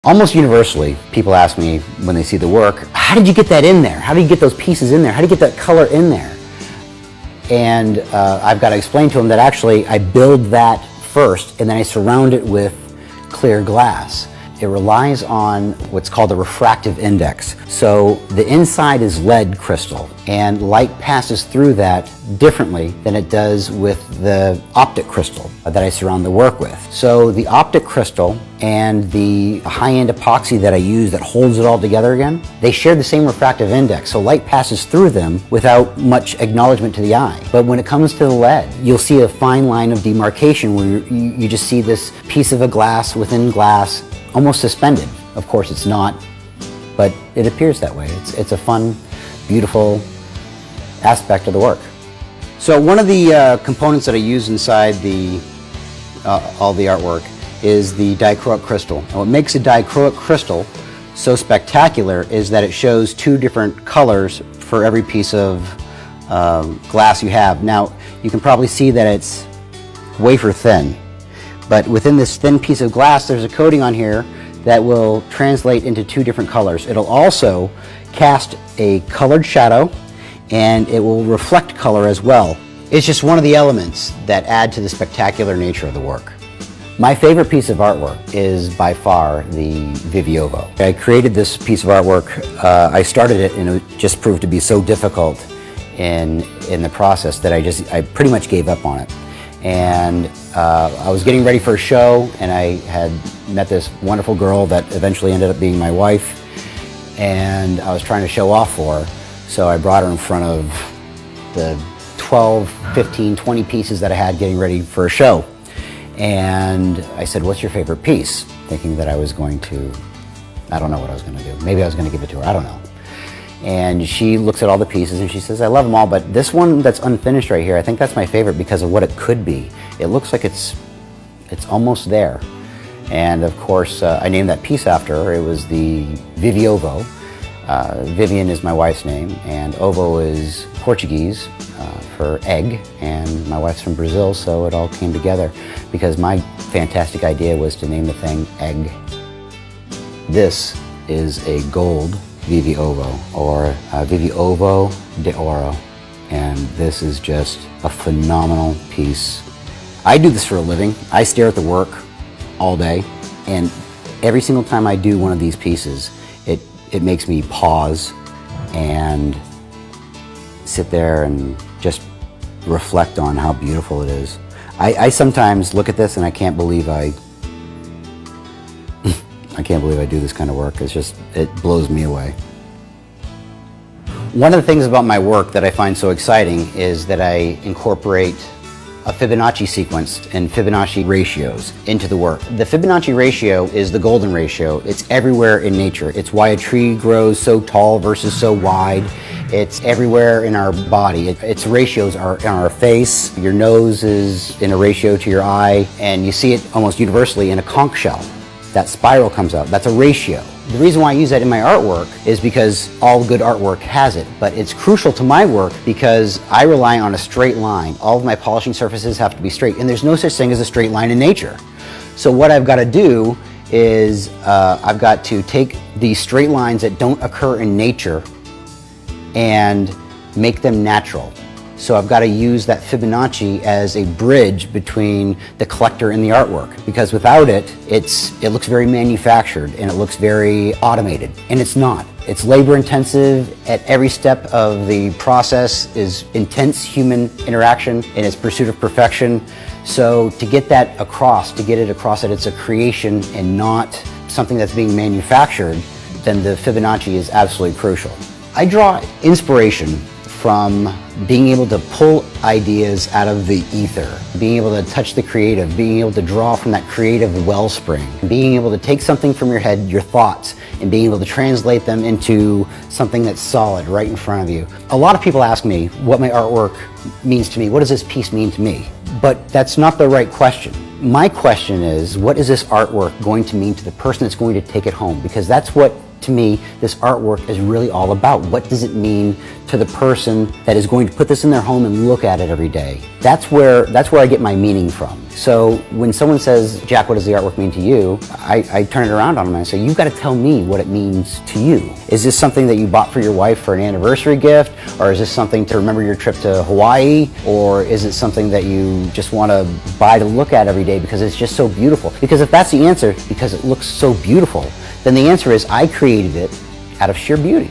Almost universally, people ask me when they see the work, how did you get that in there? How do you get those pieces in there? How do you get that color in there? And I've got to explain to them that actually I build that first and then I surround it with clear glass. It relies on what's called the refractive index. So the inside is lead crystal and light passes through that differently than it does with the optic crystal that I surround the work with. So the optic crystal and the high-end epoxy that I use that holds it all together again, they share the same refractive index, so light passes through them without much acknowledgement to the eye. But when it comes to the lead, you'll see a fine line of demarcation where you just see this piece of a glass within glass almost suspended. Of course it's not, but it appears that way. It's a fun, beautiful aspect of the work. So one of the components that I use inside all the artwork is the dichroic crystal. And what makes a dichroic crystal so spectacular is that it shows two different colors for every piece of glass you have. Now you can probably see that it's wafer thin. But within this thin piece of glass, there's a coating on here that will translate into two different colors. It'll also cast a colored shadow and it will reflect color as well. It's just one of the elements that add to the spectacular nature of the work. My favorite piece of artwork is by far the Viviovo. I created this piece of artwork, I started it and it just proved to be so difficult in the process that I pretty much gave up on it. And I was getting ready for a show and I had met this wonderful girl that eventually ended up being my wife, and I was trying to show off for her, so I brought her in front of the 12, 15, 20 pieces that I had getting ready for a show, and I said, what's your favorite piece? Thinking that I was going to, I don't know what I was going to do, maybe I was going to give it to her, I don't know. And she looks at all the pieces and she says, I love them all, but this one that's unfinished right here, I think that's my favorite because of what it could be. It looks like it's almost there. And of course, I named that piece after her. It was the Viviovo. Vivian is my wife's name, and ovo is Portuguese for egg, and my wife's from Brazil, so it all came together because my fantastic idea was to name the thing Egg. This is a gold Viviovo, or Viviovo de Oro, and this is just a phenomenal piece. I do this for a living. I stare at the work all day, and every single time I do one of these pieces, it makes me pause and sit there and just reflect on how beautiful it is. I sometimes look at this and I can't believe I do this kind of work. It blows me away. One of the things about my work that I find so exciting is that I incorporate a Fibonacci sequence and Fibonacci ratios into the work. The Fibonacci ratio is the golden ratio. It's everywhere in nature. It's why a tree grows so tall versus so wide. It's everywhere in our body. Its ratios are in our face. Your nose is in a ratio to your eye, and you see it almost universally in a conch shell. That spiral comes out. That's a ratio. The reason why I use that in my artwork is because all good artwork has it, but it's crucial to my work because I rely on a straight line. All of my polishing surfaces have to be straight, and there's no such thing as a straight line in nature. So what I've got to do is I've got to take these straight lines that don't occur in nature and make them natural. So I've got to use that Fibonacci as a bridge between the collector and the artwork, because without it, it looks very manufactured and it looks very automated, and it's not. It's labor intensive. At every step of the process is intense human interaction in its pursuit of perfection. So to get that across, to get it across that it's a creation and not something that's being manufactured, then the Fibonacci is absolutely crucial. I draw inspiration from being able to pull ideas out of the ether, being able to touch the creative, being able to draw from that creative wellspring, being able to take something from your head, your thoughts, and being able to translate them into something that's solid right in front of you. A lot of people ask me what my artwork means to me. What does this piece mean to me? But that's not the right question. My question is, what is this artwork going to mean to the person that's going to take it home? Because that's what to me, this artwork is really all about. What does it mean to the person that is going to put this in their home and look at it every day? That's where I get my meaning from. So when someone says, Jack, what does the artwork mean to you? I turn it around on them and I say, you've got to tell me what it means to you. Is this something that you bought for your wife for an anniversary gift? Or is this something to remember your trip to Hawaii? Or is it something that you just want to buy to look at every day because it's just so beautiful? Because if that's the answer, because it looks so beautiful, then the answer is I created it out of sheer beauty.